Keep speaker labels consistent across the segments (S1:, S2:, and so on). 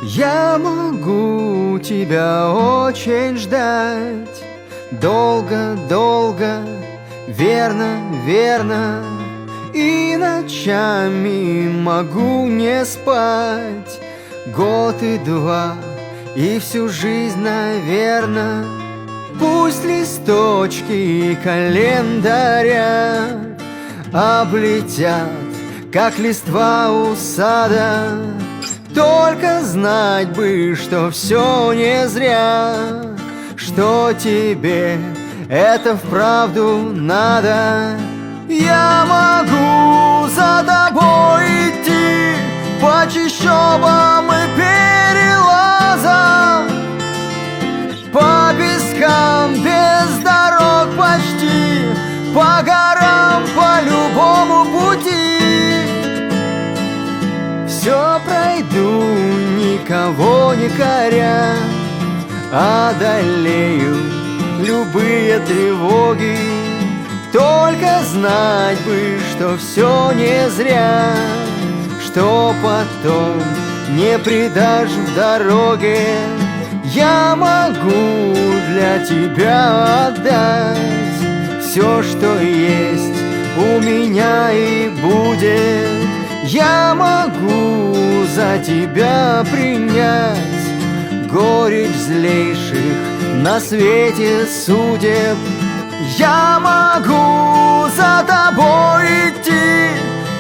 S1: Я могу тебя очень ждать, долго-долго, верно, и ночами могу не спать. Год и два, и всю жизнь, наверно. Пусть листочки календаря облетят, как листва у сада. Только знать бы, что все не зря, что тебе это вправду надо. Я могу за тобой идти по чащобам и перелазам, по пескам без дорог почти, по горам по любому пути. Все пройду, никого не коря, одолею любые тревоги. Только знать бы, что все не зря, что потом не предашь в дороге. Я могу для тебя отдать все, что есть у меня и будет. Я могу за тебя принять горечь злейших на свете судеб. Я могу за тобой идти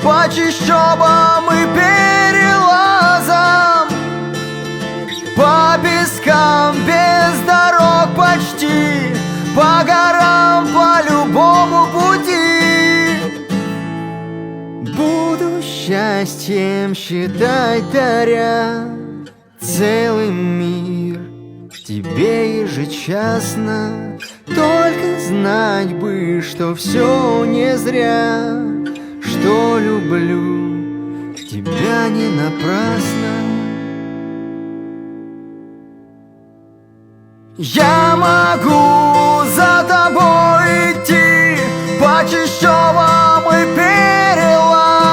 S1: по чащобам и перелазам, по пескам без дорог почти, по горам по любому пути. Буду счастьем считать, даря целый мир тебе ежечасно. Только знать бы, что все не зря, что люблю тебя не напрасно. Я могу за тобой идти по чащобам и перелазам,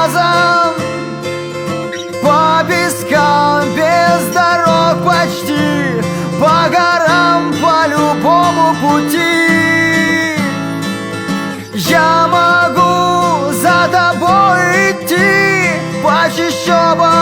S1: по пескам без дорог почти, по горам по любому пути. Я могу за тобой идти по чащобам